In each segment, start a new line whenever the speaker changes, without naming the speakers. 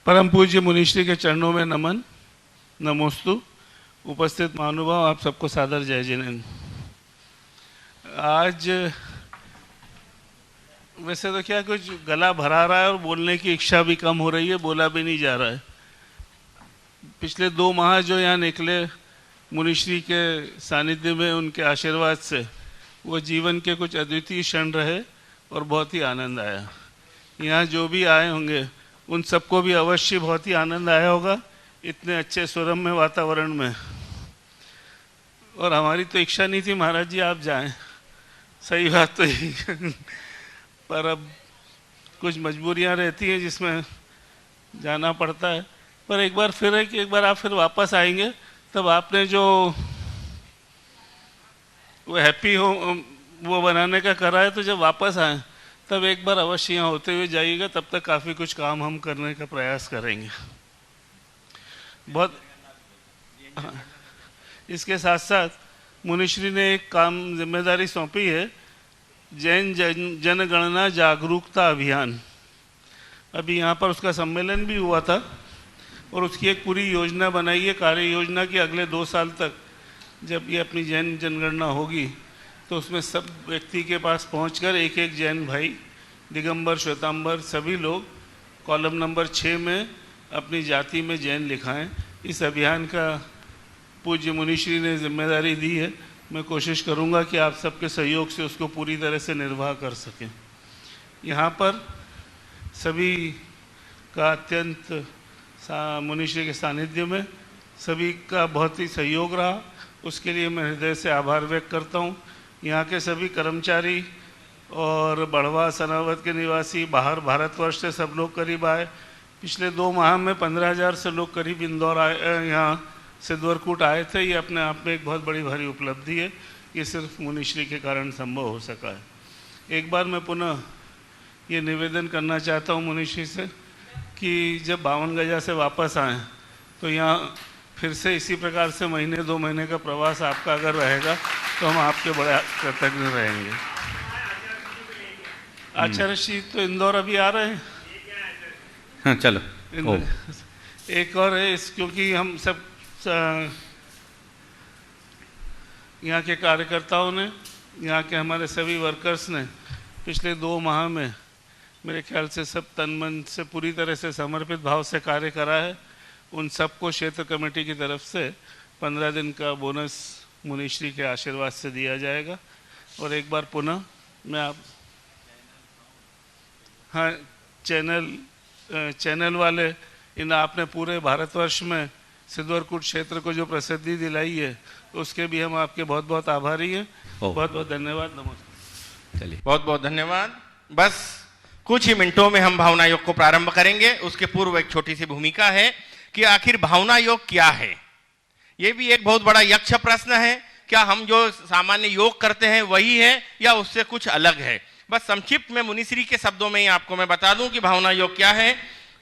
परम पूज्य मुनिश्री के चरणों में नमन, नमोस्तु। उपस्थित महानुभाव, आप सबको सादर जय जिनेन्द्र। आज वैसे तो क्या कुछ गला भरा रहा है और बोलने की इच्छा भी कम हो रही है, बोला भी नहीं जा रहा है। पिछले 2 माह जो यहाँ निकले मुनिश्री के सानिध्य में, उनके आशीर्वाद से वो जीवन के कुछ अद्वितीय क्षण रहे और बहुत ही आनंद आया। यहाँ जो भी आए होंगे उन सबको भी अवश्य बहुत ही आनंद आया होगा इतने अच्छे सुरम्य वातावरण में। और हमारी तो इच्छा नहीं थी महाराज जी आप जाएं, सही बात तो यही पर अब कुछ मजबूरियां रहती हैं जिसमें जाना पड़ता है। पर एक बार फिर है कि एक बार आप फिर वापस आएंगे तब आपने जो वो हैप्पी हो वो बनाने का करा है, तो जब वापस आए तब एक बार अवश्य यहाँ होते हुए जाइएगा। तब तक काफ़ी कुछ काम हम करने का प्रयास करेंगे। बहुत इसके साथ साथ मुनिश्री ने एक काम जिम्मेदारी सौंपी है, जैन जनगणना जागरूकता अभियान। अभी यहाँ पर उसका सम्मेलन भी हुआ था और उसकी एक पूरी योजना बनाई है, कार्य योजना की। अगले 2 साल तक जब ये अपनी जैन जनगणना होगी तो उसमें सब व्यक्ति के पास पहुंचकर एक एक जैन भाई, दिगंबर, श्वेतांबर, सभी लोग कॉलम नंबर 6 में अपनी जाति में जैन लिखाएं। इस अभियान का पूज्य मुनिश्री ने जिम्मेदारी दी है। मैं कोशिश करूंगा कि आप सबके सहयोग से उसको पूरी तरह से निर्वाह कर सकें। यहाँ पर सभी का अत्यंत मुनिश्री के सानिध्य में सभी का बहुत ही सहयोग रहा, उसके लिए मैं हृदय से आभार व्यक्त करता हूँ। यहाँ के सभी कर्मचारी और बढ़वा सनावत के निवासी, बाहर भारतवर्ष से सब लोग करीब आए। पिछले 2 माह में 15,000 से लोग करीब इंदौर आए, यहाँ सिद्धवरकूट आए थे। ये अपने आप में एक बहुत बड़ी भारी उपलब्धि है। ये सिर्फ मुनिश्री के कारण संभव हो सका है। एक बार मैं पुनः ये निवेदन करना चाहता हूँ मुनिश्री से कि जब 52 गजा से वापस आएँ तो यहाँ फिर से इसी प्रकार से महीने 2 महीने का प्रवास आपका अगर रहेगा तो हम आपके बड़े कृतज्ञ रहेंगे। आचार्य श्री तो इंदौर अभी आ रहे हैं।
हाँ चलो।
एक और है क्योंकि हम सब यहाँ के कार्यकर्ताओं ने, यहाँ के हमारे सभी वर्कर्स ने पिछले 2 माह में मेरे ख्याल से सब तन मन से पूरी तरह से समर्पित भाव से कार्य करा है। उन सबको क्षेत्र कमेटी की तरफ से 15 दिन का बोनस मुनिश्री के आशीर्वाद से दिया जाएगा। और एक बार पुनः मैं आप चैनल वाले इन आपने पूरे भारतवर्ष में सिद्धवरकूट क्षेत्र को जो प्रसिद्धि दिलाई है उसके भी हम आपके बहुत बहुत आभारी हैं। बहुत बहुत धन्यवाद। नमस्कार।
चलिए,
बहुत बहुत धन्यवाद। बस कुछ ही मिनटों में हम भावना योग को प्रारंभ करेंगे। उसके पूर्व एक छोटी सी भूमिका है कि आखिर भावना योग क्या है। यह भी एक बहुत बड़ा यक्ष प्रश्न है। क्या हम जो सामान्य योग करते हैं वही है या उससे कुछ अलग है? बस संक्षिप्त में मुनिश्री के शब्दों में ही आपको मैं बता दूं कि भावना योग क्या है।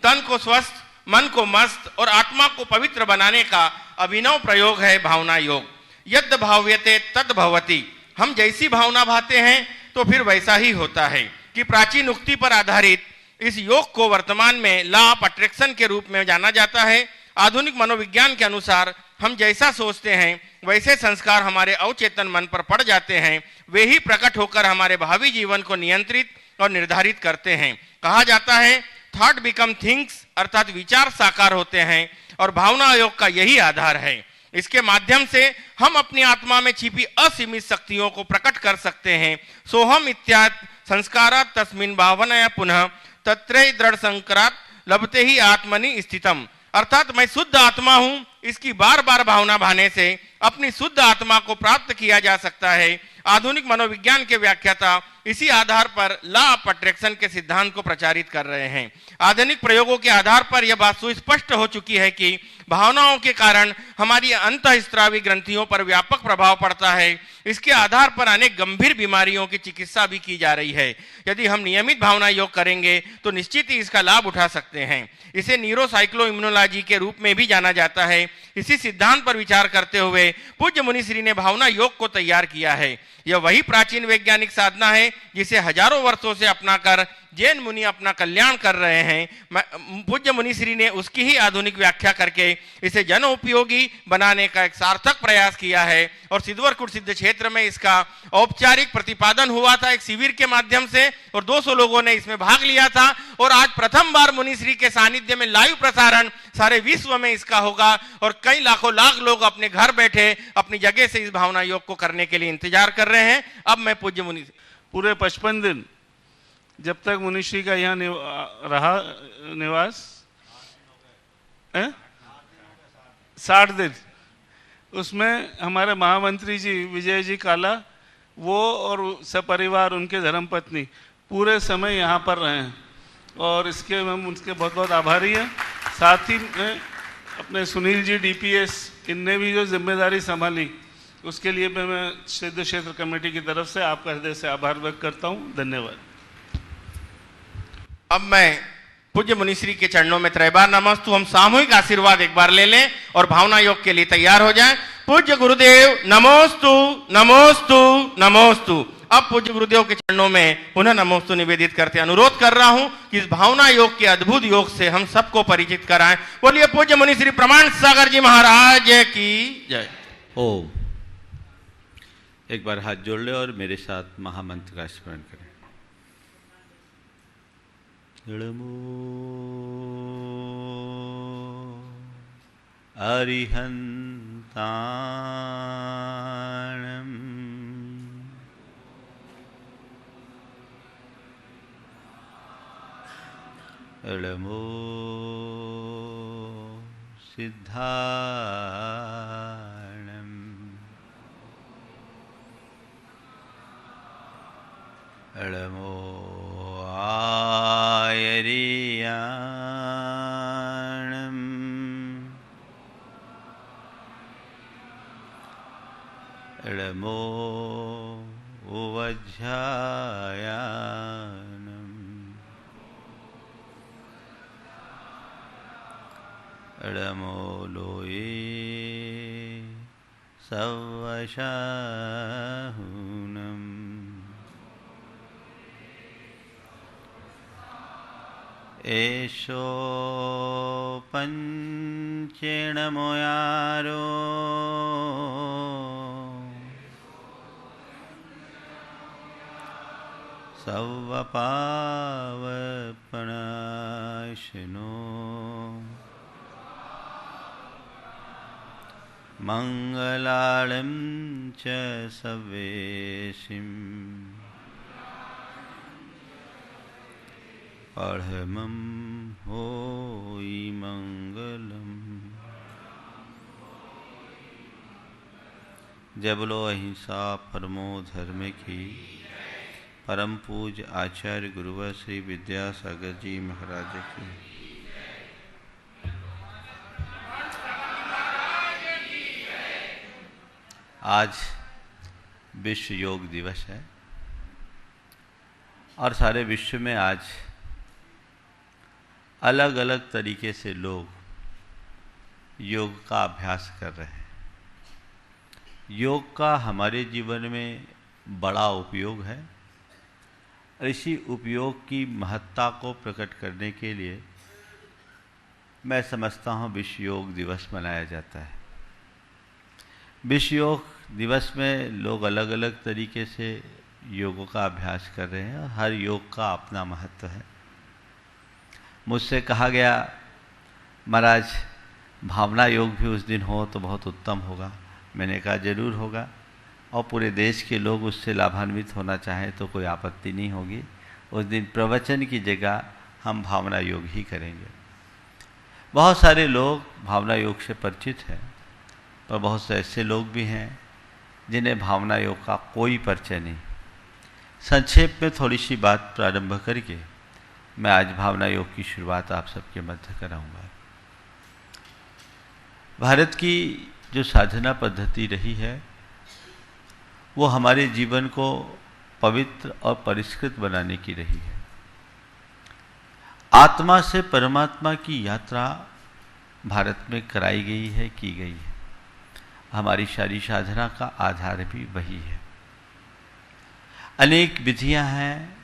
तन को स्वस्थ, मन को मस्त और आत्मा को पवित्र बनाने का अभिनव प्रयोग है भावना योग। यद भाव्यते तद भवति। हम जैसी भावना भाते हैं तो फिर वैसा ही होता है कि प्राचीन उक्ति पर आधारित इस योग को वर्तमान में लॉ ऑफ अट्रैक्शन के रूप में जाना जाता है। आधुनिक मनोविज्ञान के अनुसार हम जैसा सोचते हैं वैसे संस्कार हमारे अवचेतन मन पर पड़ जाते हैं। वे ही प्रकट होकर हमारे भावी जीवन को नियंत्रित और निर्धारित करते हैं। कहा जाता है थॉट बिकम थिंग्स, अर्थात विचार साकार होते हैं और भावना योग का यही आधार है। इसके माध्यम से हम अपनी आत्मा में छिपी असीमित शक्तियों को प्रकट कर सकते हैं। सोहम इत्याद संस्कारात तस्मिन् भावनया पुनः तत्रैव दृढ़ संकरात लभते ही आत्मनि स्थितम। अर्थात मैं शुद्ध आत्मा हूं, इसकी बार बार भावना भाने से अपनी शुद्ध आत्मा को प्राप्त किया जा सकता है। आधुनिक मनोविज्ञान के व्याख्याता इसी आधार पर लॉ ऑफ अट्रैक्शन के सिद्धांत को प्रचारित कर रहे हैं। आधुनिक प्रयोगों के आधार पर यह बात सुस्पष्ट हो चुकी है कि भावनाओं के कारण हमारी अंतःस्रावी ग्रंथियों पर व्यापक प्रभाव पड़ता है। इसके आधार पर अनेक गंभीर बीमारियों की चिकित्सा भी की जा रही है। यदि हम नियमित भावना योग करेंगे तो निश्चित ही इसका लाभ उठा सकते हैं। इसे न्यूरोसाइक्लो इम्यूनोलॉजी के रूप में भी जाना जाता है। इसी सिद्धांत पर विचार करते हुए पूज्य मुनिश्री ने भावना योग को तैयार किया है। यह वही प्राचीन वैज्ञानिक साधना है जिसे हजारों वर्षों से अपनाकर जैन मुनि अपना कल्याण कर रहे हैं। पूज्य मुनिश्री ने उसकी ही आधुनिक व्याख्या करके इसे जन उपयोगी बनाने का एक सार्थक प्रयास किया है और सिद्धवरकुट सिद्ध क्षेत्र में इसका औपचारिक प्रतिपादन हुआ था एक शिविर के माध्यम से और 200 लोगों ने इसमें भाग लिया था और आज प्रथम बार मुनिश्री के सानिध्य में लाइव प्रसारण सारे विश्व में इसका होगा और कई लाखों लाख लोग अपने घर बैठे अपनी जगह से इस भावना योग को करने के लिए इंतजार कर रहे हैं। अब मैं पूज्य मुनि
पूरे 55 दिन जब तक मुनिश्री का यहाँ रहा निवास 60 दिन, उसमें हमारे महामंत्री जी विजय जी काला वो और सपरिवार उनके धर्मपत्नी पूरे समय यहाँ पर रहे हैं और इसके हम उनके बहुत बहुत आभारी हैं। साथ ही में अपने सुनील जी DPS इनने भी जो जिम्मेदारी संभाली उसके लिए मैं सिद्ध क्षेत्र कमेटी की तरफ से आपका हृदय से आभार व्यक्त करता हूँ। धन्यवाद।
अब मैं पूज्य मुनिश्री के चरणों में त्रैबार नमस्तु हम सामूहिक आशीर्वाद एक बार ले लें और भावना योग के लिए तैयार हो जाएं। पूज्य गुरुदेव नमोस्तु नमोस्तु नमोस्तु। अब पूज्य गुरुदेव के चरणों में पुनः नमोस्तु निवेदित करते अनुरोध कर रहा हूं कि इस भावना योग के अद्भुत योग से हम सबको परिचित कराएं। बोलिए पूज्य मुनिश्री प्रमाण सागर जी महाराज की जय।
ओम। एक बार हाथ जोड़ ले और मेरे साथ महामंत्र का स्मरण करें। नमो अरिहंताणं नमो सिद्धाणं नमो आयर्याणं नमो वज्रायाणं नमो लोये सवशाहुनं एषो पंचेण मोयारो सवपावपनाशनो मंगलालं च सवेशिं परमं होई मंगलम। जय बोलो अहिंसा परमो धर्म की। परम पूज्य आचार्य गुरुवर श्री विद्यासागर जी महाराज की। आज विश्व योग दिवस है और सारे विश्व में आज अलग अलग तरीके से लोग योग का अभ्यास कर रहे हैं। योग का हमारे जीवन में बड़ा उपयोग है और इसी उपयोग की महत्ता को प्रकट करने के लिए मैं समझता हूँ विश्व योग दिवस मनाया जाता है। विश्व योग दिवस में लोग अलग अलग तरीके से योगों का अभ्यास कर रहे हैं। हर योग का अपना महत्व है। मुझसे कहा गया महाराज भावना योग भी उस दिन हो तो बहुत उत्तम होगा। मैंने कहा जरूर होगा और पूरे देश के लोग उससे लाभान्वित होना चाहें तो कोई आपत्ति नहीं होगी। उस दिन प्रवचन की जगह हम भावना योग ही करेंगे। बहुत सारे लोग भावना योग से परिचित हैं पर बहुत से ऐसे लोग भी हैं जिन्हें भावना योग का कोई परिचय नहीं। संक्षेप में थोड़ी सी बात प्रारंभ करके मैं आज भावना योग की शुरुआत आप सबके मध्य कराऊंगा। भारत की जो साधना पद्धति रही है वो हमारे जीवन को पवित्र और परिष्कृत बनाने की रही है। आत्मा से परमात्मा की यात्रा भारत में कराई गई है, की गई है। हमारी सारी साधना का आधार भी वही है। अनेक विधियां हैं,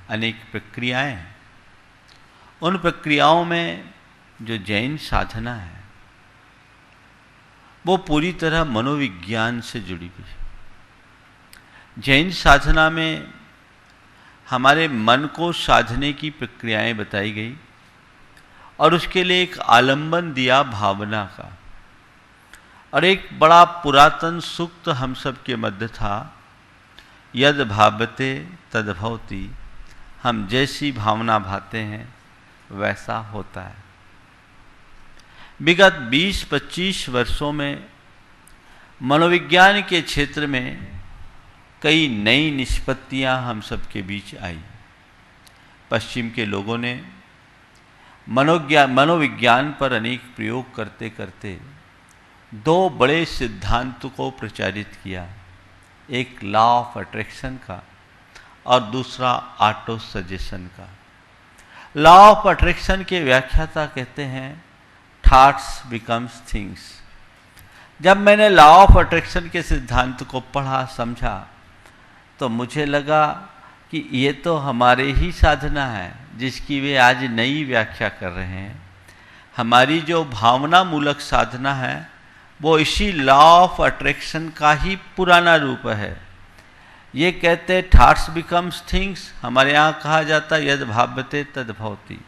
अनेक प्रक्रियाएं हैं। उन प्रक्रियाओं में जो जैन साधना है वो पूरी तरह मनोविज्ञान से जुड़ी हुई है। जैन साधना में हमारे मन को साधने की प्रक्रियाएं बताई गई और उसके लिए एक आलंबन दिया भावना का। और एक बड़ा पुरातन सूक्त हम सब के मध्य था, यद भावते तद भवति, हम जैसी भावना भाते हैं वैसा होता है। विगत 20-25 वर्षों में मनोविज्ञान के क्षेत्र में कई नई निष्पत्तियां हम सबके बीच आई। पश्चिम के लोगों ने मनोविज्ञान पर अनेक प्रयोग करते करते दो बड़े सिद्धांत को प्रचारित किया, एक लॉ ऑफ अट्रैक्शन का और दूसरा ऑटो सजेशन का। लॉ ऑफ अट्रैक्शन के व्याख्याता कहते हैं थॉट्स बिकम्स थिंग्स। जब मैंने लॉ ऑफ अट्रैक्शन के सिद्धांत को पढ़ा समझा तो मुझे लगा कि ये तो हमारे ही साधना है जिसकी वे आज नई व्याख्या कर रहे हैं। हमारी जो भावना मूलक साधना है वो इसी लॉ ऑफ अट्रैक्शन का ही पुराना रूप है। ये कहते थॉट्स बिकम्स थिंग्स, हमारे यहाँ कहा जाता है यद भावते तद भवति।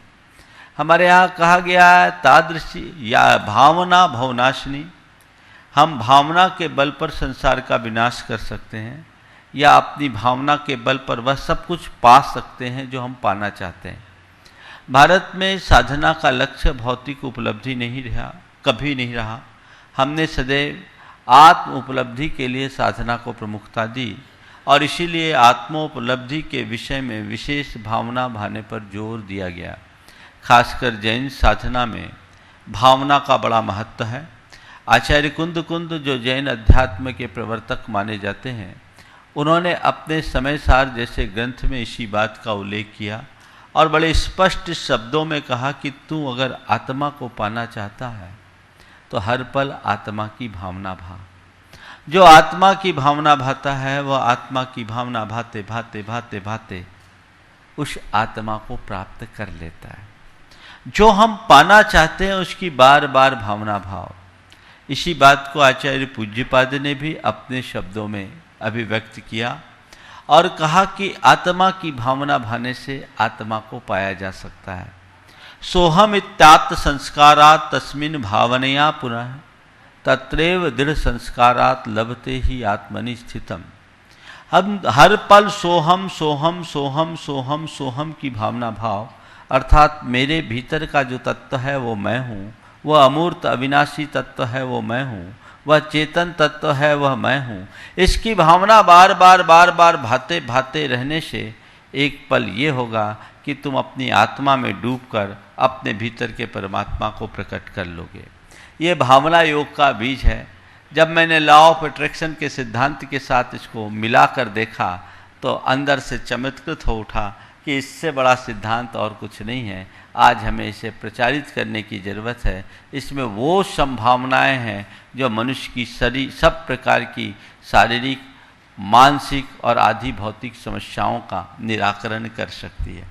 हमारे यहाँ कहा गया है तादृशी या भावना भवनाशिनी, हम भावना के बल पर संसार का विनाश कर सकते हैं या अपनी भावना के बल पर वह सब कुछ पा सकते हैं जो हम पाना चाहते हैं। भारत में साधना का लक्ष्य भौतिक उपलब्धि नहीं रहा, कभी नहीं रहा। हमने सदैव आत्म उपलब्धि के लिए साधना को प्रमुखता दी और इसीलिए आत्मोपलब्धि के विषय में विशेष भावना भाने पर जोर दिया गया। खासकर जैन साधना में भावना का बड़ा महत्व है। आचार्य कुंद जो जैन अध्यात्म के प्रवर्तक माने जाते हैं, उन्होंने अपने समय सार जैसे ग्रंथ में इसी बात का उल्लेख किया और बड़े स्पष्ट शब्दों में कहा कि तू अगर आत्मा को पाना चाहता है तो हर पल आत्मा की भावना भा। जो आत्मा की भावना भाता है वह आत्मा की भावना भाते भाते भाते भाते उस आत्मा को प्राप्त कर लेता है। जो हम पाना चाहते हैं उसकी बार बार भावना भाव। इसी बात को आचार्य पूज्यपाद ने भी अपने शब्दों में अभिव्यक्त किया और कहा कि आत्मा की भावना भाने से आत्मा को पाया जा सकता है। सोहम इत्यात्म संस्कारात् तस्मिन् भावनया पुनः तत्रैव दृढ़ संस्कारात् लभते ही आत्मनि स्थितम। हम हर पल सोहम सोहम सोहम सोहम सोहम की भावना भाव, अर्थात मेरे भीतर का जो तत्व है वो मैं हूँ, वह अमूर्त अविनाशी तत्व है वो मैं हूँ, वह चेतन तत्व है वह मैं हूँ। इसकी भावना बार बार बार बार भाते भाते रहने से एक पल ये होगा कि तुम अपनी आत्मा में डूबकर अपने भीतर के परमात्मा को प्रकट कर लोगे। ये भावना योग का बीज है। जब मैंने लॉ ऑफ अट्रैक्शन के सिद्धांत के साथ इसको मिलाकर देखा तो अंदर से चमत्कृत हो उठा कि इससे बड़ा सिद्धांत और कुछ नहीं है। आज हमें इसे प्रचारित करने की ज़रूरत है। इसमें वो संभावनाएं हैं जो मनुष्य की सब प्रकार की शारीरिक, मानसिक और आदि भौतिक समस्याओं का निराकरण कर सकती है।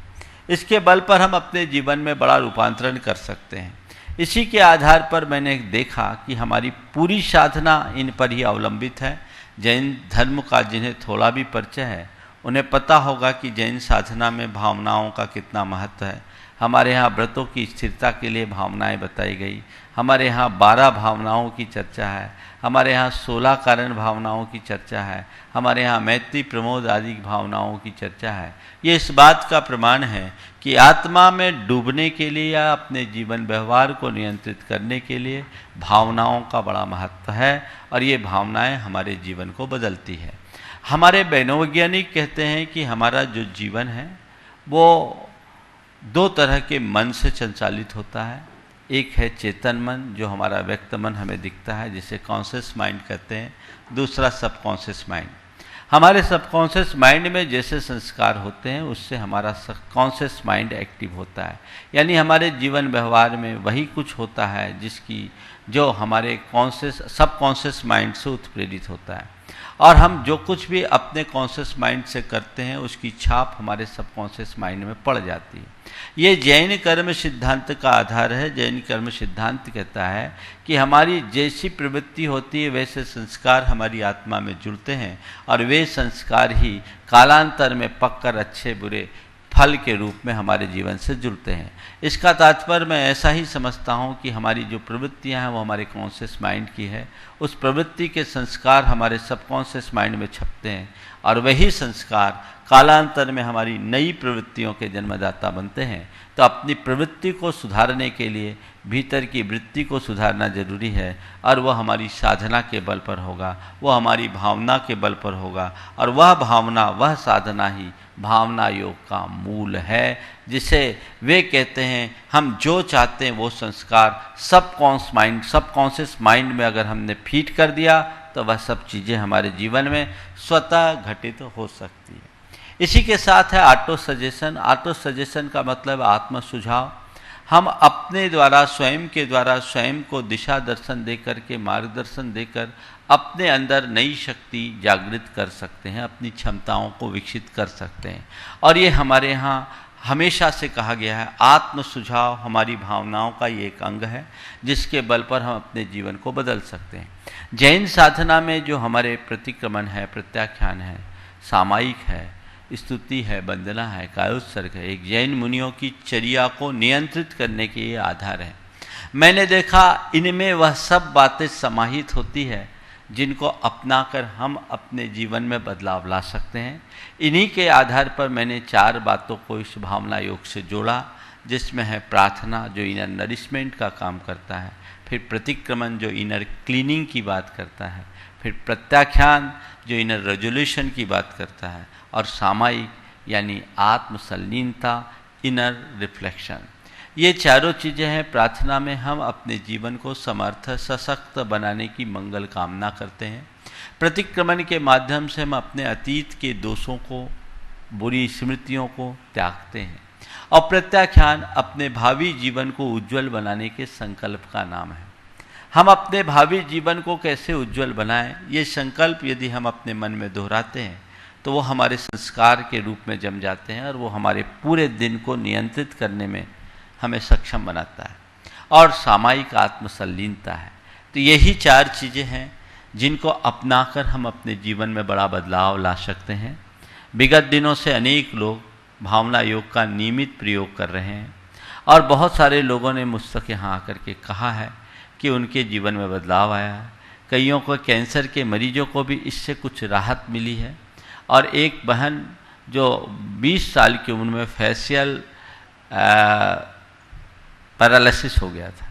इसके बल पर हम अपने जीवन में बड़ा रूपांतरण कर सकते हैं। इसी के आधार पर मैंने देखा कि हमारी पूरी साधना इन पर ही अवलंबित है। जैन धर्म का जिन्हें थोड़ा भी परिचय है उन्हें पता होगा कि जैन साधना में भावनाओं का कितना महत्व है। हमारे यहाँ व्रतों की स्थिरता के लिए भावनाएं बताई गई। हमारे यहाँ 12 भावनाओं की चर्चा है। हमारे यहाँ 16 कारण भावनाओं की चर्चा है। हमारे यहाँ मैत्री, प्रमोद आदि भावनाओं की चर्चा है। ये इस बात का प्रमाण है कि आत्मा में डूबने के लिए या अपने जीवन व्यवहार को नियंत्रित करने के लिए भावनाओं का बड़ा महत्व है और ये भावनाएं हमारे जीवन को बदलती है। हमारे मनोवैज्ञानिक कहते हैं कि हमारा जो जीवन है वो 2 तरह के मन से संचालित होता है। एक है चेतन मन, जो हमारा व्यक्त मन हमें दिखता है, जिसे कॉन्शियस माइंड कहते हैं। दूसरा सबकॉन्शियस माइंड। हमारे सबकॉन्शियस माइंड में जैसे संस्कार होते हैं उससे हमारा सबकॉन्शियस माइंड एक्टिव होता है। यानी हमारे जीवन व्यवहार में वही कुछ होता है जो हमारे सबकॉन्शियस माइंड से उत्प्रेरित होता है। और हम जो कुछ भी अपने कॉन्शियस माइंड से करते हैं उसकी छाप हमारे सबकॉन्शियस माइंड में पड़ जाती है। ये जैन कर्म सिद्धांत का आधार है। जैन कर्म सिद्धांत कहता है कि हमारी जैसी प्रवृत्ति होती है वैसे संस्कार हमारी आत्मा में जुड़ते हैं और वे संस्कार ही कालांतर में पककर अच्छे बुरे फल के रूप में हमारे जीवन से जुड़ते हैं। इसका तात्पर्य मैं ऐसा ही समझता हूँ कि हमारी जो प्रवृत्तियाँ हैं वो हमारे कॉन्शियस माइंड की है, उस प्रवृत्ति के संस्कार हमारे सबकॉन्शियस माइंड में छपते हैं और वही संस्कार कालांतर में हमारी नई प्रवृत्तियों के जन्मदाता बनते हैं। तो अपनी प्रवृत्ति को सुधारने के लिए भीतर की वृत्ति को सुधारना जरूरी है और वह हमारी साधना के बल पर होगा, वह हमारी भावना के बल पर होगा और वह भावना वह साधना ही भावना योग का मूल है, जिसे वे कहते हैं हम जो चाहते हैं वो संस्कार सबकॉन्शियस माइंड में अगर हमने फीड कर दिया तो वह सब चीज़ें हमारे जीवन में स्वतः घटित हो सकती है। इसी के साथ है ऑटो सजेशन। ऑटो सजेशन का मतलब आत्म सुझाव। हम अपने द्वारा स्वयं को दिशा दर्शन देकर के मार्गदर्शन देकर अपने अंदर नई शक्ति जागृत कर सकते हैं, अपनी क्षमताओं को विकसित कर सकते हैं। और ये हमारे यहाँ हमेशा से कहा गया है, आत्म सुझाव हमारी भावनाओं का ये एक अंग है जिसके बल पर हम अपने जीवन को बदल सकते हैं। जैन साधना में जो हमारे प्रतिक्रमण है, प्रत्याख्यान है, सामायिक है, स्तुति है, वंदना है, कायोत्सर्ग है, एक जैन मुनियों की चर्या को नियंत्रित करने के ये आधार है। मैंने देखा इनमें वह सब बातें समाहित होती है जिनको अपनाकर हम अपने जीवन में बदलाव ला सकते हैं। इन्हीं के आधार पर मैंने 4 बातों को इस भावना योग से जोड़ा, जिसमें है प्रार्थना जो इनर नरिशमेंट का काम करता है, फिर प्रतिक्रमण जो इनर क्लीनिंग की बात करता है, फिर प्रत्याख्यान जो इनर रेजोल्यूशन की बात करता है और सामायिक यानी आत्मसलीनता, इनर रिफ्लेक्शन। ये चारों चीज़ें हैं। प्रार्थना में हम अपने जीवन को समर्थ सशक्त बनाने की मंगल कामना करते हैं। प्रतिक्रमण के माध्यम से हम अपने अतीत के दोषों को, बुरी स्मृतियों को त्यागते हैं और प्रत्याख्यान अपने भावी जीवन को उज्जवल बनाने के संकल्प का नाम है। हम अपने भावी जीवन को कैसे उज्जवल बनाएं, ये संकल्प यदि हम अपने मन में दोहराते हैं तो वो हमारे संस्कार के रूप में जम जाते हैं और वो हमारे पूरे दिन को नियंत्रित करने में हमें सक्षम बनाता है। और सामायिक आत्मसलीनता है। तो यही 4 चीज़ें हैं जिनको अपनाकर हम अपने जीवन में बड़ा बदलाव ला सकते हैं। विगत दिनों से अनेक लोग भावना योग का नियमित प्रयोग कर रहे हैं और बहुत सारे लोगों ने मुझ तक यहाँ आकर के कहा है कि उनके जीवन में बदलाव आया है। कईयों को कैंसर के मरीजों को भी इससे कुछ राहत मिली है और एक बहन जो 20 साल की उम्र में फेशियल पैरालिसिस हो गया था,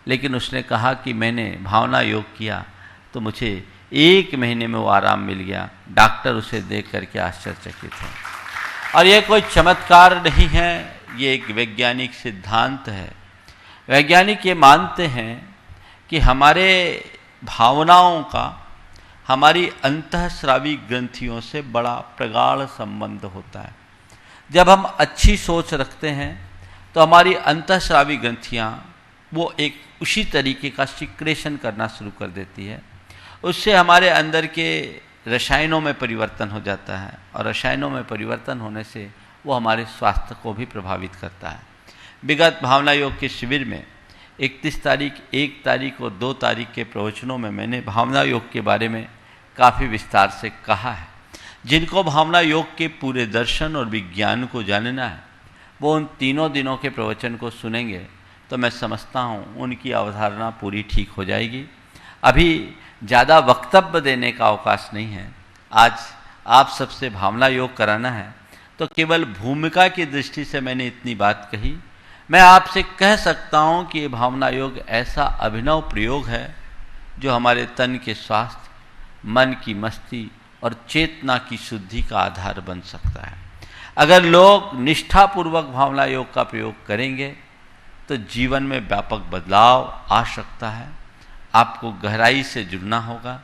लेकिन उसने कहा कि मैंने भावना योग किया तो मुझे 1 महीने में वो आराम मिल गया। डॉक्टर उसे देख करके आश्चर्यचकित है। और ये कोई चमत्कार नहीं है, ये एक वैज्ञानिक सिद्धांत है। वैज्ञानिक ये मानते हैं कि हमारे भावनाओं का हमारी अंतःस्रावी ग्रंथियों से बड़ा प्रगाढ़ संबंध होता है। जब हम अच्छी सोच रखते हैं तो हमारी अंतःस्रावी ग्रंथियाँ वो एक उसी तरीके का सिक्रेशन करना शुरू कर देती है। उससे हमारे अंदर के रसायनों में परिवर्तन हो जाता है और रसायनों में परिवर्तन होने से वो हमारे स्वास्थ्य को भी प्रभावित करता है। विगत भावना योग के शिविर में 31 तारीख, 1 तारीख और 2 तारीख के प्रवचनों में मैंने भावना योग के बारे में काफ़ी विस्तार से कहा है। जिनको भावना योग के पूरे दर्शन और विज्ञान को जानना है वो उन 3 दिनों के प्रवचन को सुनेंगे तो मैं समझता हूँ उनकी अवधारणा पूरी ठीक हो जाएगी। अभी ज़्यादा वक्तव्य देने का अवकाश नहीं है। आज आप सबसे भावना योग कराना है तो केवल भूमिका की दृष्टि से मैंने इतनी बात कही। मैं आपसे कह सकता हूँ कि ये भावना योग ऐसा अभिनव प्रयोग है जो हमारे तन के स्वास्थ्य, मन की मस्ती और चेतना की शुद्धि का आधार बन सकता है। अगर लोग निष्ठापूर्वक भावना योग का प्रयोग करेंगे तो जीवन में व्यापक बदलाव आ सकता है। आपको गहराई से जुड़ना होगा,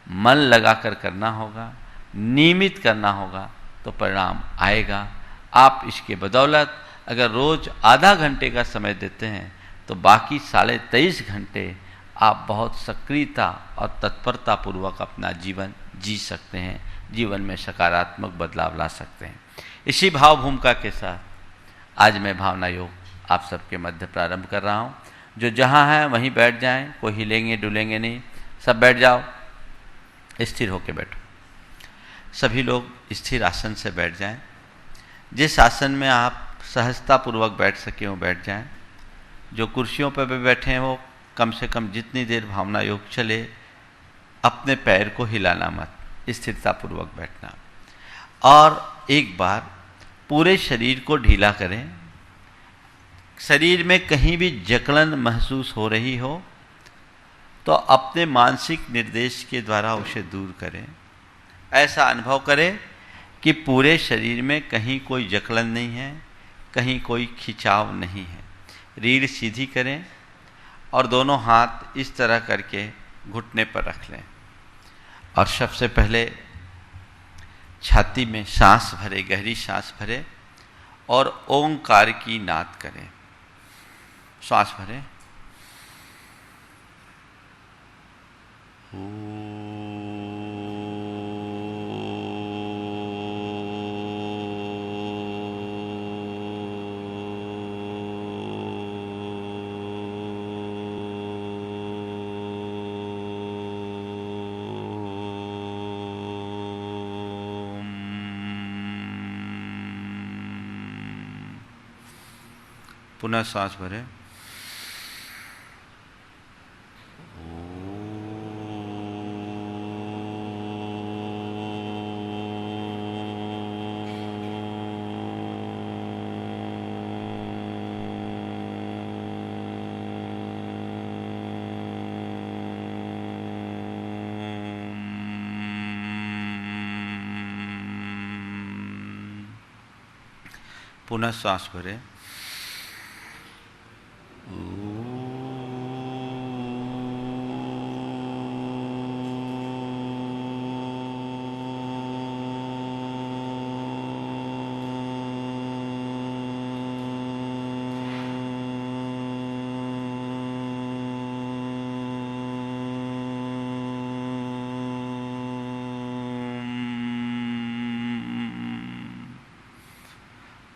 मन लगाकर करना होगा, नियमित करना होगा तो परिणाम आएगा। आप इसके बदौलत अगर रोज़ आधा घंटे का समय देते हैं तो बाकी 23.5 घंटे आप बहुत सक्रियता और तत्परता पूर्वक अपना जीवन जी सकते हैं, जीवन में सकारात्मक बदलाव ला सकते हैं। इसी भाव भूमिका के साथ आज मैं भावना योग आप सबके मध्य प्रारंभ कर रहा हूँ। जो जहाँ हैं वहीं बैठ जाएं, कोई हिलेंगे डुलेंगे नहीं, सब बैठ जाओ, स्थिर होकर बैठो। सभी लोग स्थिर आसन से बैठ जाएं। जिस आसन में आप सहजतापूर्वक बैठ सकें वो बैठ जाएं। जो कुर्सियों पर भी बैठे हैं वो कम से कम जितनी देर भावना योग चले अपने पैर को हिलाना मत, स्थिरतापूर्वक बैठना। और एक बार पूरे शरीर को ढीला करें। शरीर में कहीं भी जकड़न महसूस हो रही हो तो अपने मानसिक निर्देश के द्वारा उसे दूर करें। ऐसा अनुभव करें कि पूरे शरीर में कहीं कोई जकड़न नहीं है, कहीं कोई खिंचाव नहीं है। रीढ़ सीधी करें और दोनों हाथ इस तरह करके घुटने पर रख लें। और सबसे पहले छाती में सांस भरे, गहरी सांस भरे और ओंकार की नाद करें। सांस भरें, पुनः सांस भरें, पुनः सांस भरें,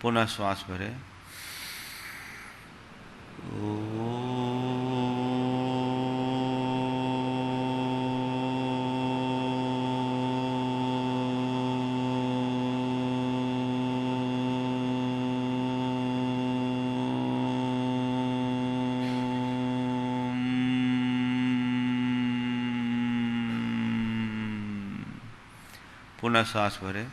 पुनः श्वास भरें, पुनः सांस भरें,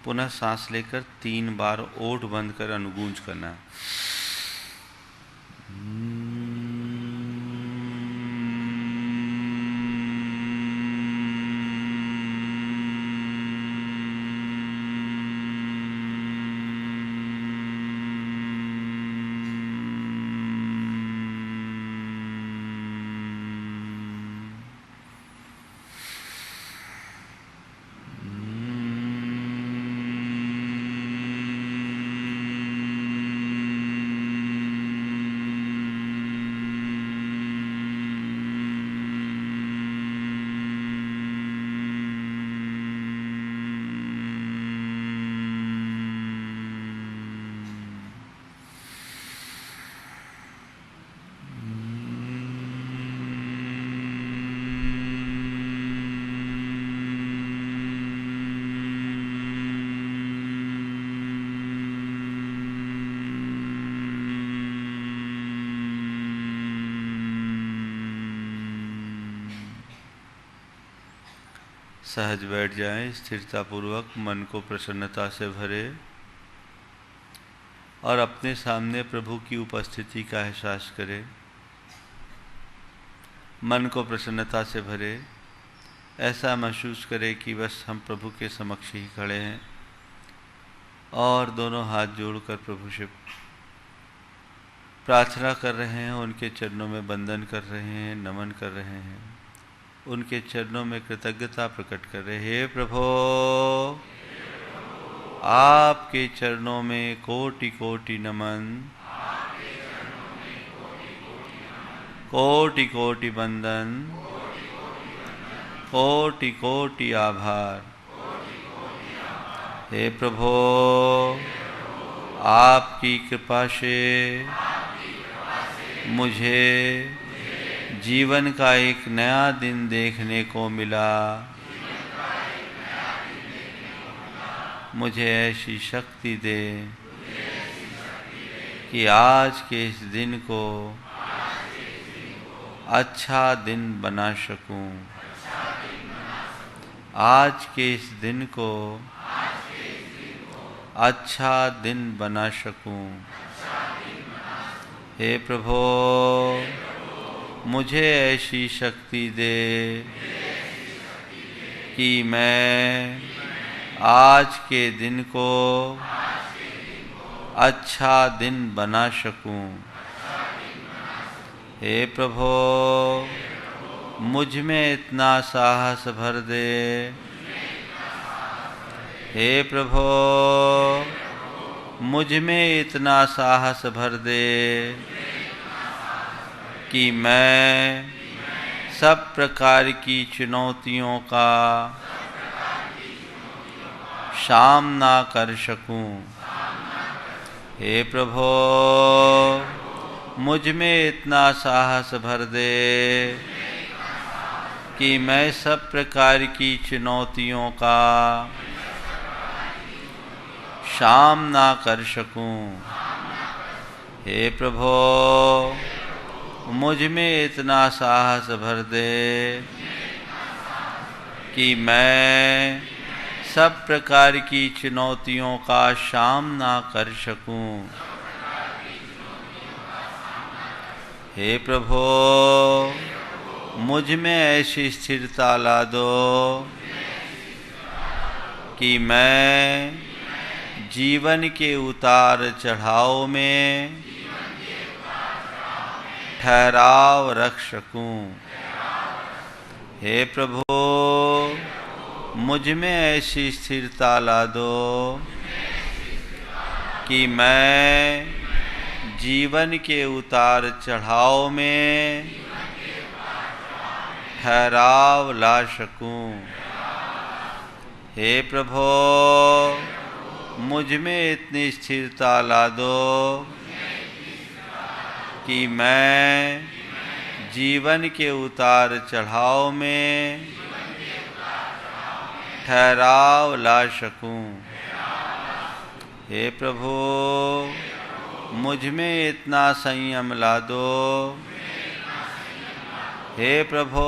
पुनः सांस लेकर 3 बार ओठ बंद कर अनुगूंज करना। सहज बैठ जाएं, स्थिरतापूर्वक मन को प्रसन्नता से भरे और अपने सामने प्रभु की उपस्थिति का एहसास करें। मन को प्रसन्नता से भरे, ऐसा महसूस करें कि बस हम प्रभु के समक्ष ही खड़े हैं और दोनों हाथ जोड़कर प्रभु से प्रार्थना कर रहे हैं, उनके चरणों में वंदन कर रहे हैं, नमन कर रहे हैं, उनके चरणों में कृतज्ञता प्रकट कर रहे हैं। हे प्रभु, आपके चरणों में कोटि कोटि नमन, कोटि कोटि वंदन, कोटि कोटि आभार। हे प्रभु, आपकी कृपा से मुझे जीवन का एक नया दिन देखने को मिला। मुझे ऐसी शक्ति दे कि आज के इस दिन को अच्छा दिन बना सकूं। आज के इस दिन को अच्छा दिन बना सकूं। हे प्रभु, मुझे ऐसी शक्ति दे कि मैं आज के दिन को अच्छा दिन बना सकूं। हे प्रभु, मुझ में इतना साहस भर दे। हे प्रभु, मुझ में इतना साहस भर दे कि मैं सब प्रकार की चुनौतियों का सामना कर सकूं। हे प्रभु, मुझ में इतना साहस भर दे कि मैं सब प्रकार की चुनौतियों का सामना कर सकूं। हे प्रभु, मुझ में इतना साहस भर दे कि मैं सब प्रकार की चुनौतियों का सामना कर सकूं। हे प्रभु, मुझ में ऐसी स्थिरता ला दो कि मैं जीवन के उतार चढ़ाव में ठहराव रख सकूं। हे प्रभु, मुझ में ऐसी स्थिरता ला दो कि मैं जीवन के उतार चढ़ाव में ठहराव ला सकूं। हे प्रभु, मुझ में इतनी स्थिरता ला दो कि मैं जीवन के उतार चढ़ाव में ठहराव ला सकूं। हे प्रभु, मुझ में इतना संयम ला दो। हे प्रभु,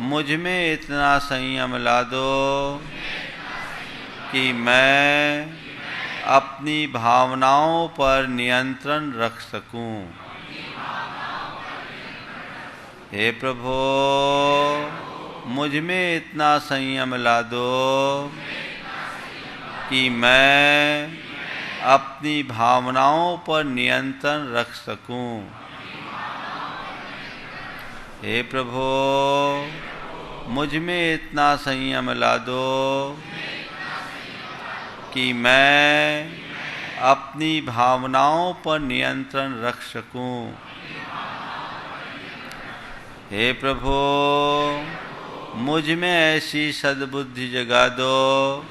मुझ में इतना संयम ला दो कि मैं अपनी भावनाओं पर नियंत्रण रख सकूं। हे प्रभु, मुझ में इतना संयम ला दो कि मैं अपनी भावनाओं पर नियंत्रण रख सकूं। हे प्रभु, मुझ में इतना संयम ला दो कि मैं अपनी भावनाओं पर नियंत्रण रख सकूं। हे प्रभु, मुझ में ऐसी सद्बुद्धि जगा दो।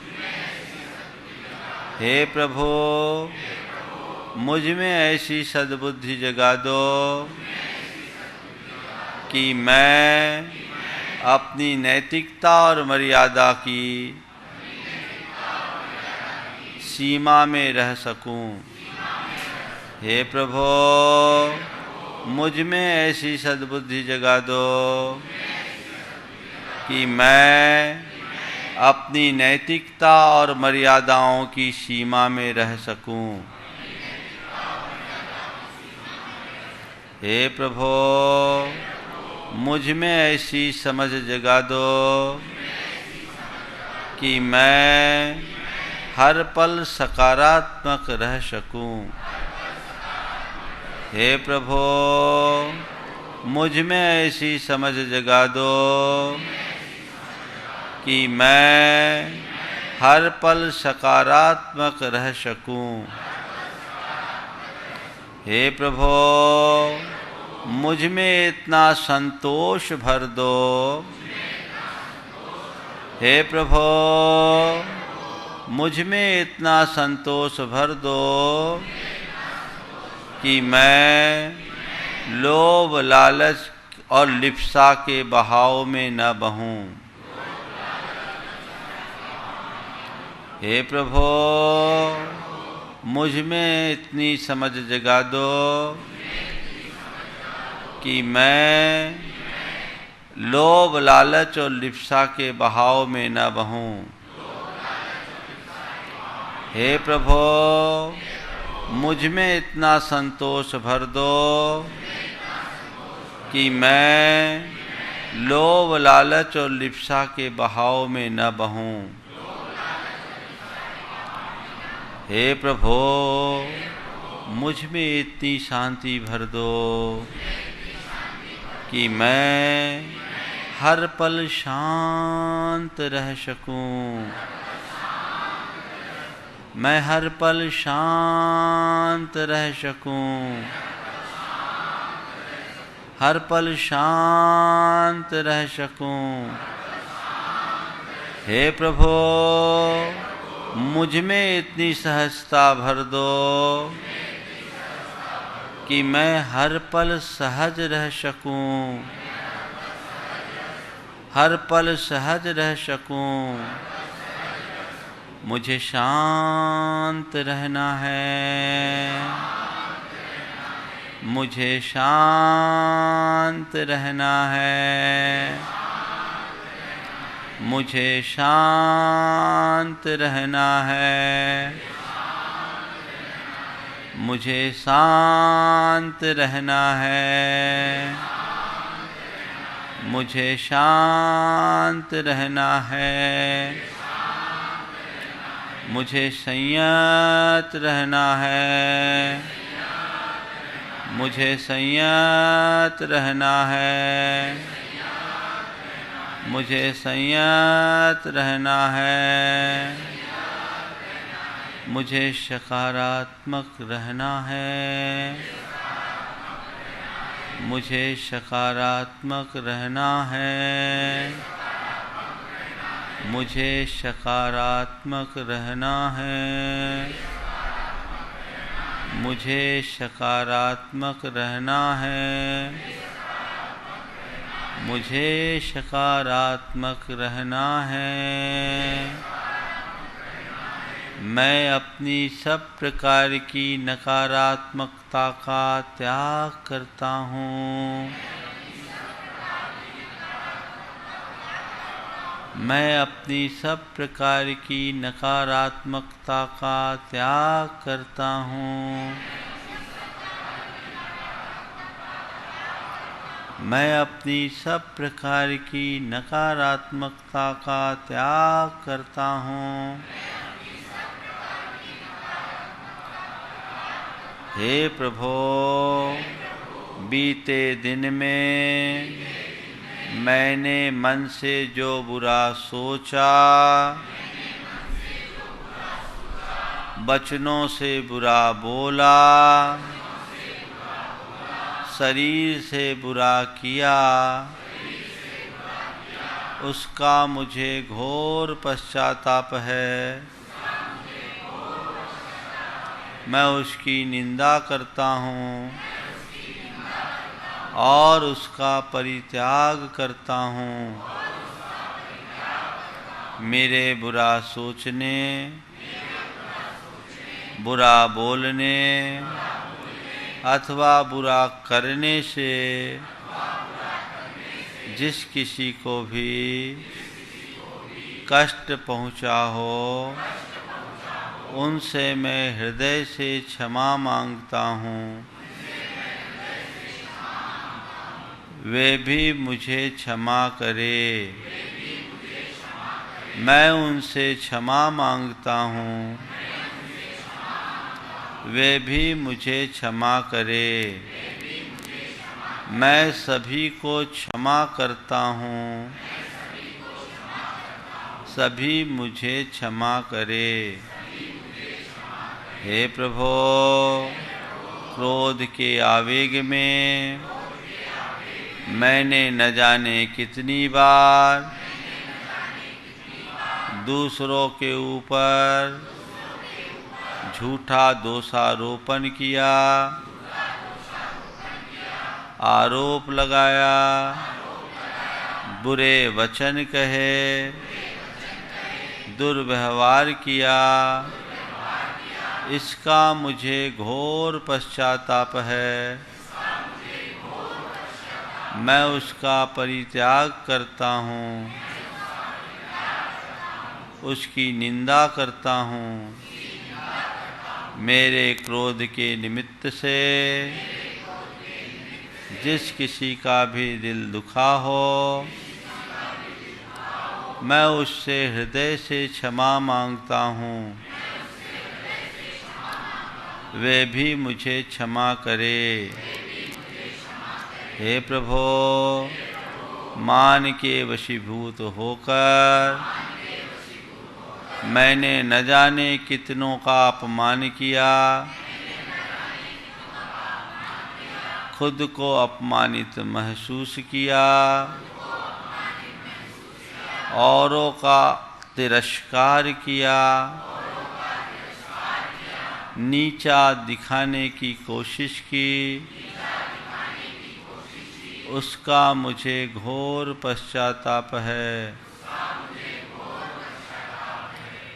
हे प्रभु, मुझ में ऐसी सद्बुद्धि जगा दो कि मैं अपनी नैतिकता और मर्यादा की सीमा में रह सकूं। हे प्रभु, मुझ में ऐसी सद्बुद्धि जगा दो कि मैं अपनी नैतिकता और मर्यादाओं की सीमा में रह सकूं। हे प्रभु, मुझ में ऐसी समझ जगा दो कि मैं हर पल सकारात्मक रह सकूं। हे प्रभु, मुझ में ऐसी समझ जगा दो कि मैं हर पल सकारात्मक रह सकूं। हे प्रभु, मुझ में इतना संतोष भर दो। हे प्रभु, मुझ में इतना संतोष भर दो कि मैं लोभ, लालच और लिप्सा के बहाव में न बहूं। हे प्रभु, मुझ में इतनी समझ जगा दो कि मैं लोभ, लालच और लिप्सा के बहाव में न बहूं। हे प्रभु, मुझ में इतना संतोष भर दो कि मैं लोभ, लालच और लिप्सा के बहाव में न बहूं। हे प्रभु, मुझ में इतनी शांति भर दो कि मैं हर पल शांत रह सकूं। मैं हर पल शांत रह सकूं। हर पल शांत रह सकूं। हे प्रभु, मुझ में इतनी सहजता भर दो कि मैं हर पल सहज रह सकूं। हर पल सहज रह सकूं। मुझे शांत रहना है। मुझे शांत रहना है। मुझे शांत रहना है। मुझे शांत रहना है। मुझे शांत रहना है। मुझे संयत रहना है। मुझे संयत रहना है। मुझे संयत रहना है। मुझे सकारात्मक रहना है। मुझे सकारात्मक रहना है। मुझे सकारात्मक रहना है। मुझे सकारात्मक रहना है। मुझे सकारात्मक रहना है। मैं अपनी सब प्रकार की नकारात्मकता का त्याग करता हूँ। मैं अपनी सब प्रकार की नकारात्मकता का त्याग करता हूँ। मैं अपनी सब प्रकार की नकारात्मकता का त्याग करता हूँ। हे प्रभु, बीते दिन में मैंने मन से जो बुरा सोचा, वचनों से बुरा बोला, शरीर से बुरा किया, उसका मुझे घोर पश्चाताप है। मैं उसकी निंदा करता हूँ और उसका परित्याग करता हूँ। मेरे बुरा सोचने, बुरा बोलने अथवा बुरा करने से जिस किसी को भी कष्ट पहुँचा हो, उनसे मैं हृदय से क्षमा मांगता हूँ। वे भी मुझे क्षमा करे। मैं उनसे क्षमा मांगता हूँ, वे भी मुझे क्षमा करे। मैं सभी को क्षमा करता हूँ, सभी मुझे क्षमा करे। हे प्रभु, क्रोध के आवेग में मैंने न जाने कितनी बार दूसरों के ऊपर झूठा दोषारोपण किया, आरोप लगाया, बुरे वचन कहे, दुर्व्यवहार किया। इसका मुझे घोर पश्चाताप है। मैं उसका परित्याग करता हूँ, उसकी निंदा करता हूँ। मेरे क्रोध के निमित्त से जिस किसी का भी दिल दुखा हो, मैं उससे हृदय से क्षमा मांगता हूँ, वे भी मुझे क्षमा करे। हे प्रभु, मान के वशीभूत होकर मैंने न जाने कितनों का अपमान किया, खुद को अपमानित महसूस किया, औरों का तिरस्कार किया, नीचा दिखाने की कोशिश की। उसका मुझे घोर पश्चाताप है।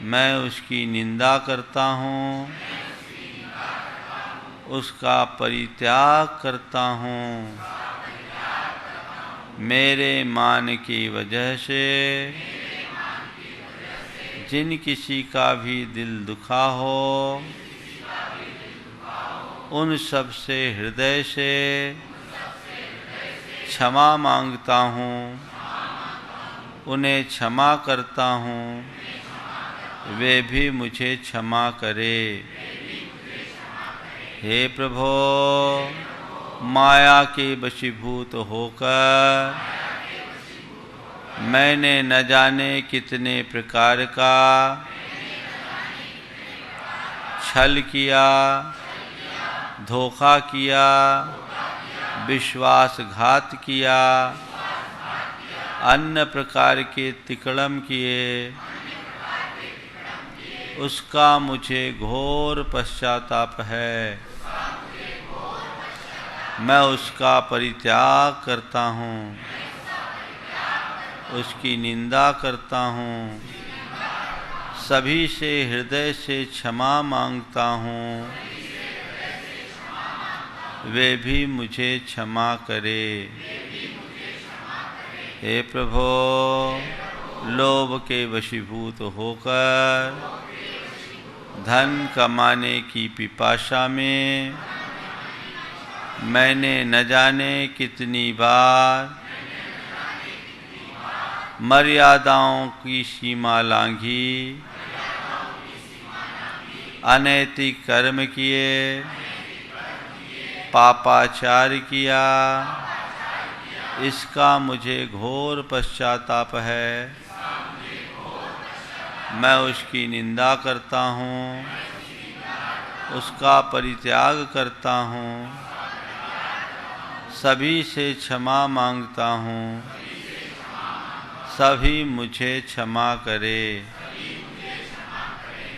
मैं उसकी निंदा करता हूँ, उसका परित्याग करता हूँ। मेरे मान की वजह से जिन किसी का भी दिल दुखा हो, उन सब से हृदय से क्षमा मांगता हूँ, उन्हें क्षमा करता हूँ, वे भी मुझे क्षमा करे। हे प्रभु, माया के वशीभूत होकर मैंने न जाने कितने प्रकार का छल किया, धोखा किया, विश्वासघात किया, अन्य प्रकार के तिकड़म किए। उसका मुझे घोर पश्चाताप है। मैं उसका परित्याग करता हूँ, उसकी निंदा करता हूँ, सभी से हृदय से क्षमा मांगता हूँ, वे भी मुझे क्षमा करे। हे प्रभु, लोभ के वशीभूत होकर धन कमाने की पिपाशा में मैंने न जाने कितनी बार मर्यादाओं की सीमा लांघी, अनैतिक कर्म किए, पापाचार किया। इसका मुझे घोर पश्चाताप है। मैं उसकी निंदा करता हूँ, उसका परित्याग करता हूँ, सभी से क्षमा मांगता हूँ, सभी मुझे क्षमा करे।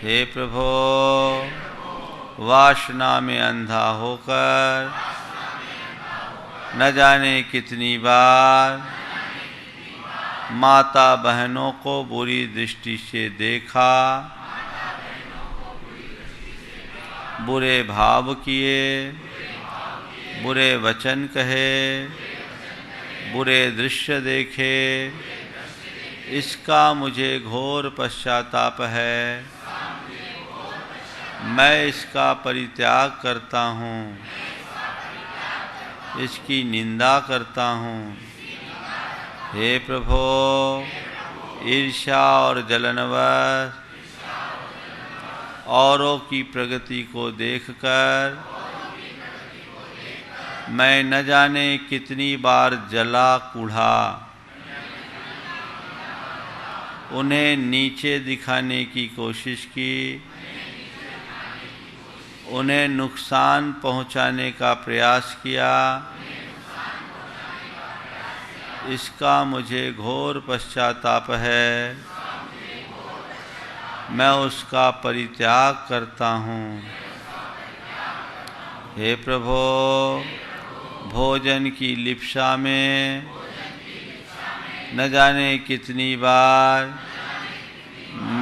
हे प्रभु, वासना में अंधा होकर न जाने कितनी बार माता बहनों को बुरी दृष्टि से देखा, बुरे भाव किए, बुरे वचन कहे, बुरे दृश्य देखे। इसका मुझे घोर पश्चाताप है। मैं इसका परित्याग करता हूँ, इसकी निंदा करता हूँ। हे प्रभो, ईर्ष्या और जलनवश औरों की प्रगति को देखकर मैं न जाने कितनी बार जला कूढ़ा, उन्हें नीचे दिखाने की कोशिश की, उन्हें नुकसान पहुंचाने का प्रयास किया। इसका मुझे घोर पश्चाताप है। मैं उसका परित्याग करता हूँ। हे प्रभो, भोजन की लिप्सा में न जाने कितनी बार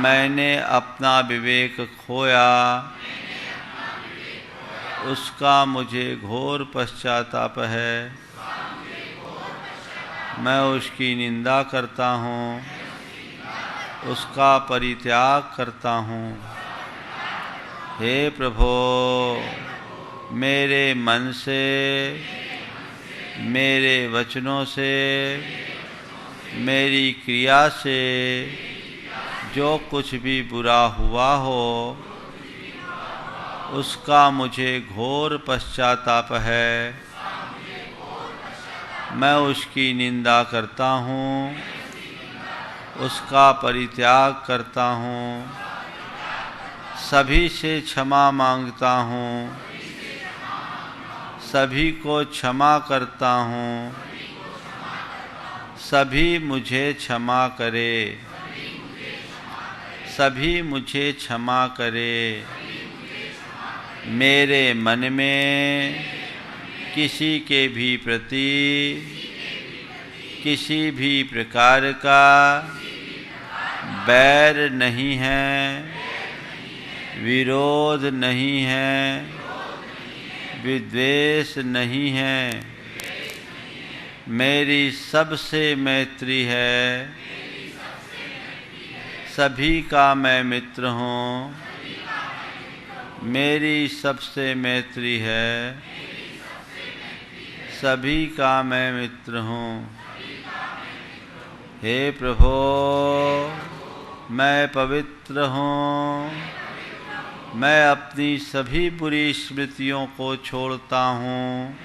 मैंने अपना विवेक खोया, उसका मुझे घोर पश्चाताप है। मैं उसकी निंदा करता हूँ, उसका परित्याग करता हूँ। हे प्रभो, मेरे मन से, मेरे वचनों से, मेरी क्रिया से जो कुछ भी बुरा हुआ हो, उसका मुझे घोर पश्चाताप है। मैं उसकी निंदा करता हूँ, उसका परित्याग करता हूँ। सभी से क्षमा मांगता हूँ, सभी को क्षमा करता हूँ। सभी मुझे क्षमा करे, सभी मुझे क्षमा करे। मेरे मन में किसी के भी प्रति किसी भी प्रकार का बैर नहीं है, विरोध नहीं है, विद्वेष नहीं है। मेरी सबसे मैत्री है, सभी का मैं मित्र हूँ। मेरी सबसे मैत्री है, सभी का मैं मित्र हूँ। हे प्रभो, मैं पवित्र हूँ। मैं अपनी सभी बुरी स्मृतियों को छोड़ता हूँ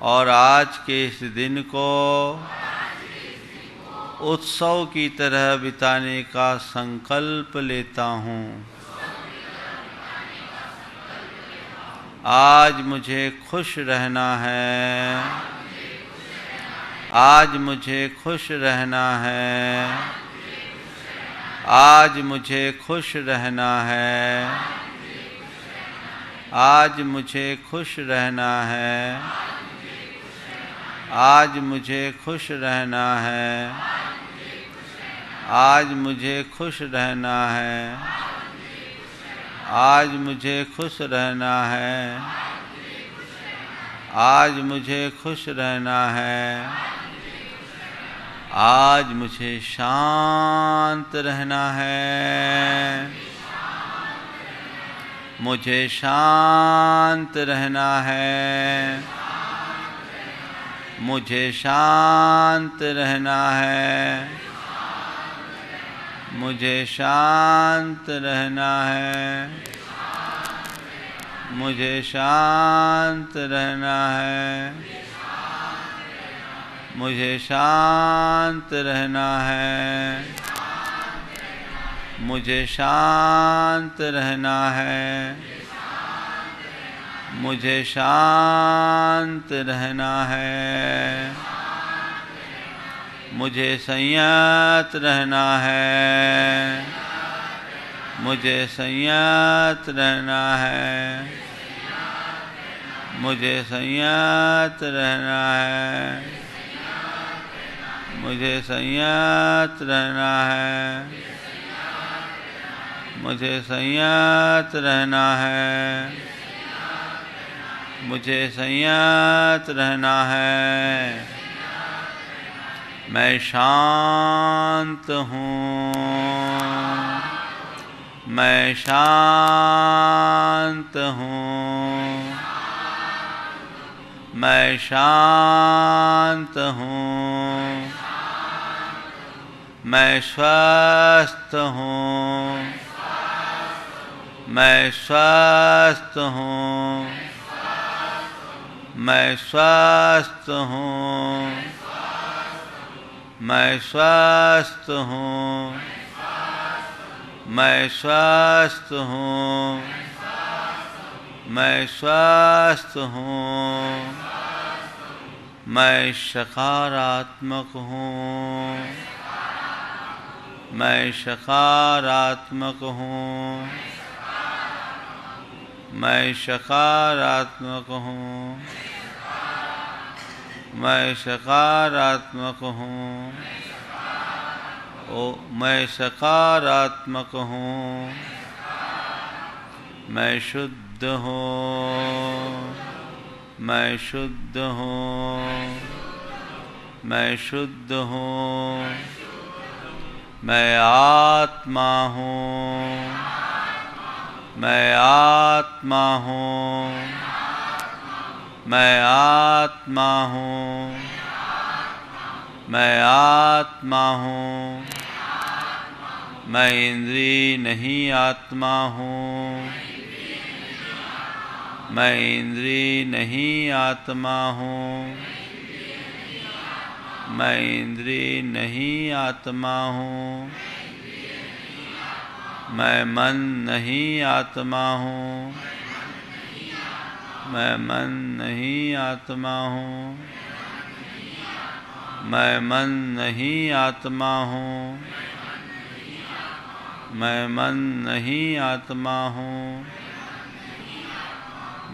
और आज के इस दिन को उत्सव की तरह बिताने का संकल्प लेता हूँ। आज मुझे खुश रहना है, आज मुझे खुश रहना है, आज मुझे खुश रहना है, आज मुझे खुश रहना है, आज मुझे खुश रहना है, आज मुझे खुश रहना है, आज मुझे खुश रहना है, आज मुझे खुश रहना है, आज मुझे शांत रहना है, मुझे शांत रहना है, मुझे शांत रहना है, मुझे शांत रहना है, मुझे शांत रहना है, मुझे शांत रहना है, मुझे शांत रहना है, मुझे शांत रहना है, मुझे संयत रहना है, मुझे संयत रहना है, मुझे संयत रहना है, मुझे संयत रहना है, मुझे संयत रहना है, मुझे संयत रहना है। मैं शांत हूँ, मैं शांत हूँ, मैं शांत हूँ, मैं स्वस्थ हूँ, मैं स्वस्थ हूँ, मैं स्वस्थ हूँ, मैं स्वस्थ हूँ, मैं स्वस्थ हूँ, मैं स्वस्थ हूँ, मैं सकारात्मक हूँ, मैं सकारात्मक हूँ, मैं सकारात्मक हूँ, मैं सकारात्मक हूँ, ओ मैं सकारात्मक हूँ, मैं शुद्ध हूँ, मैं शुद्ध हूँ, मैं शुद्ध हूँ, मैं आत्मा हूँ, मैं आत्मा हूँ, मैं आत्मा हूँ, मैं आत्मा हूँ, मैं इंद्रिय नहीं आत्मा हूँ, मैं इंद्रिय नहीं आत्मा हूँ, मैं इंद्रिय नहीं आत्मा हूँ, मैं मन नहीं आत्मा हूँ, मैं मन नहीं आत्मा हूँ, मैं मन नहीं आत्मा हूँ, मैं मन नहीं आत्मा हूँ,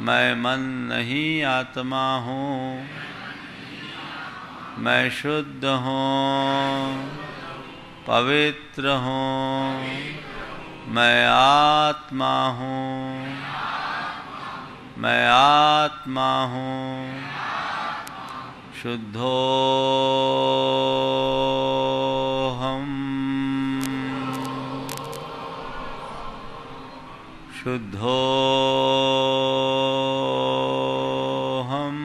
मैं मन नहीं आत्मा हूँ, मैं शुद्ध हूँ, पवित्र हूँ, मैं आत्मा हूँ, मैं आत्मा हूँ, शुद्धोहम, शुद्धोहम,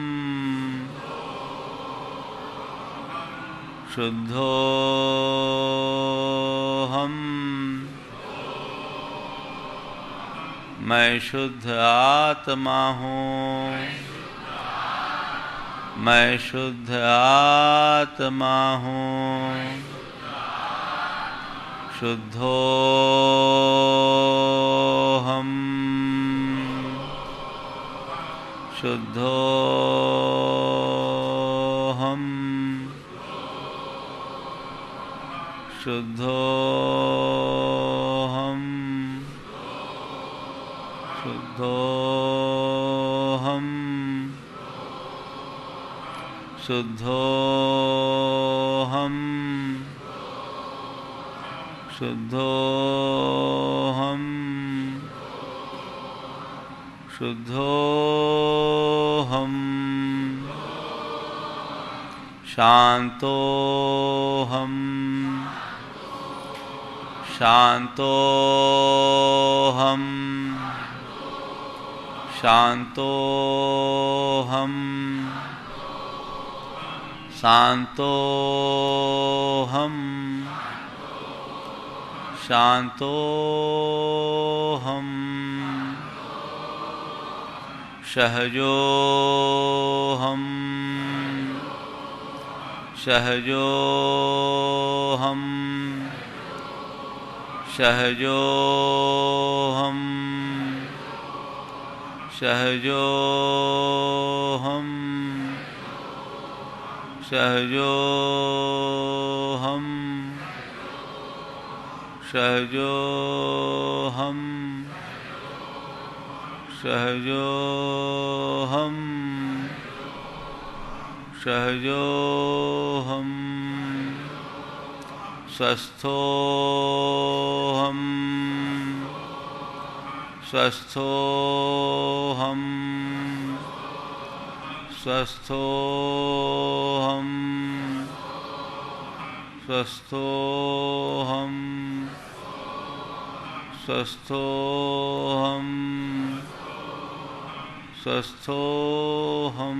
शुद्धोहम, मैं शुद्ध आत्मा हूँ, मैं शुद्ध आत्मा हूँ, शुद्धोहम, शुद्धोहम, शुद्धोहम, शुद्धोहम, शुद्धोहम, शुद्धोहम, शुद्धोहम, शांतोहम, शांतोहम, शांतोहम, शांतोहम, शांतोहम, सहजोहम, सहजोहम, सहजोहम, सहजोहम, सहजोहम, सहजोहम, सहजोहम, सहजोहम, स्वस्थोहम, स्वस्थोहम, स्वस्थोहम, स्वस्थोहम, स्वस्थोहम, स्वस्थोहम,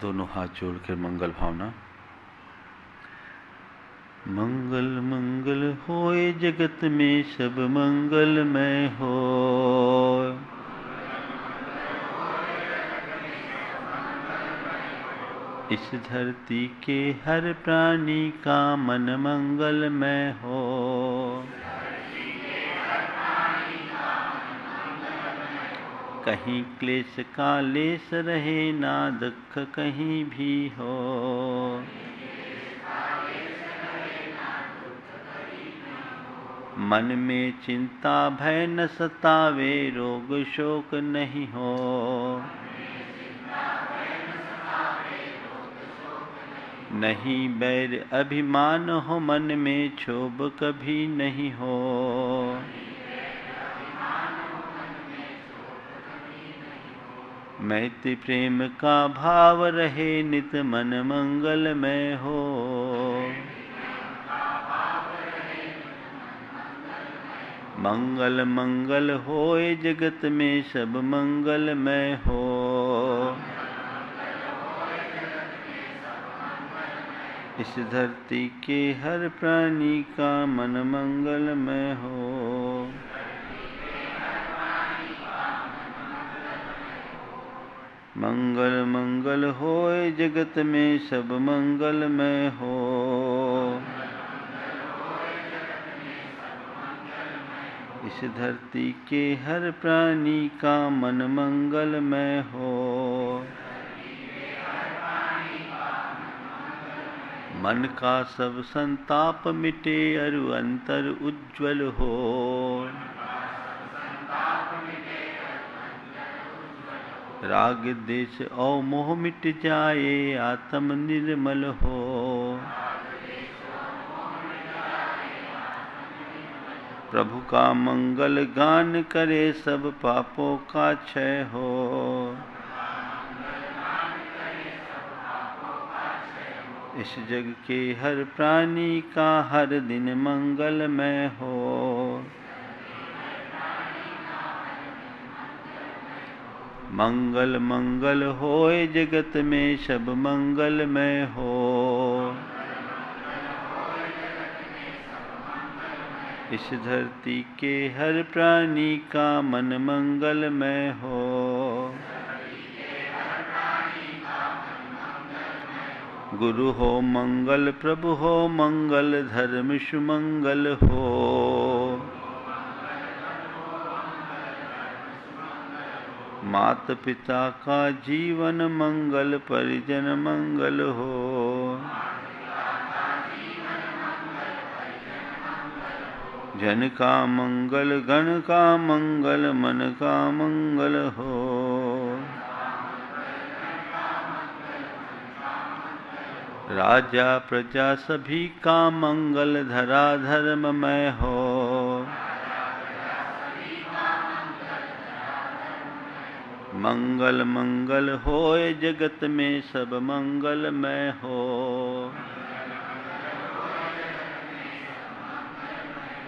दोनों हाथ जोड़कर मंगल भावना। मंगल मंगल होए जगत में सब मंगलमय हो। इस धरती के हर प्राणी का मन मंगलमय हो। कहीं क्लेश का लेस रहे ना दुख कहीं भी हो। मन में चिंता भय न सतावे रोग शोक नहीं हो। नहीं बैर अभिमान हो मन में क्षोभ कभी नहीं हो। मैत्री प्रेम का भाव रहे नित मन मंगलमय हो। मंगल मंगल होए जगत में सब मंगलमय हो। इस धरती के हर प्राणी का मन मंगलमय हो। मंगल मंगल होए जगत में सब मंगलमय हो। इस धरती के हर प्राणी का मन मंगलमय हो। मन का सब संताप मिटे अरु अंतर उज्ज्वल हो। राग देश और मोह मिट जाए आत्म निर्मल हो। प्रभु का मंगल गान करे सब पापों का क्षय हो। इस जग के हर प्राणी का हर दिन मंगलमय हो। मंगल मंगल होए जगत में सब मंगलमय हो। इस धरती के हर प्राणी का मन मंगलमय हो। गुरु हो मंगल प्रभु हो मंगल धर्म सुमंगल हो। मात पिता का जीवन मंगल परिजन मंगल हो। जन का मंगल गण का मंगल मन का मंगल हो। राजा प्रजा सभी का मंगल धरा धर्ममय हो। मंगल मंगल होए जगत में सब मंगलमय हो।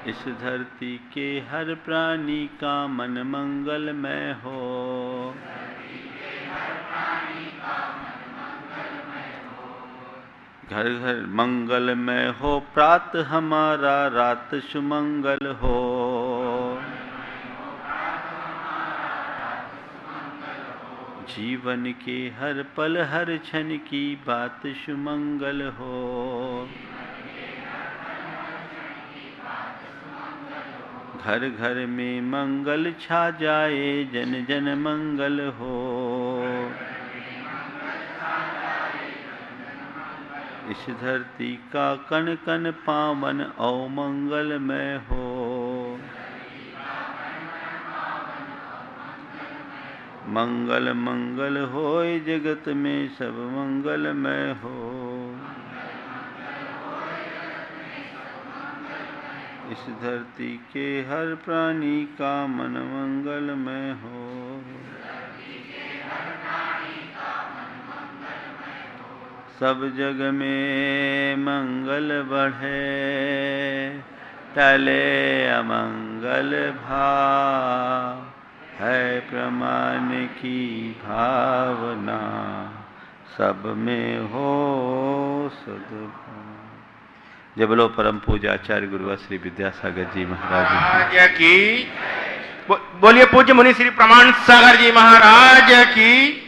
इस धरती के हर प्राणी का मन मंगलमय हो। घर घर मंगलमय हो प्रात हमारा रात सुमंगल हो। जीवन के हर पल हर क्षण की बात सुमंगल हो। घर घर में मंगल छा जाए जन जन मंगल हो। इस धरती का कण कण पावन और मंगलमय हो। मंगल मंगल होए जगत में सब मंगलमय हो। इस धरती के हर प्राणी का मन मंगलमय हो। सब जग में मंगल बढ़े टले अमंगल भाव। है प्रमाण की भावना सब में हो सद्भाव। जय बोलो परम पूज्य आचार्य गुरुवर श्री विद्यासागर जी महाराज
की। बोलिए पूज्य मुनि श्री प्रमाण सागर जी महाराज की।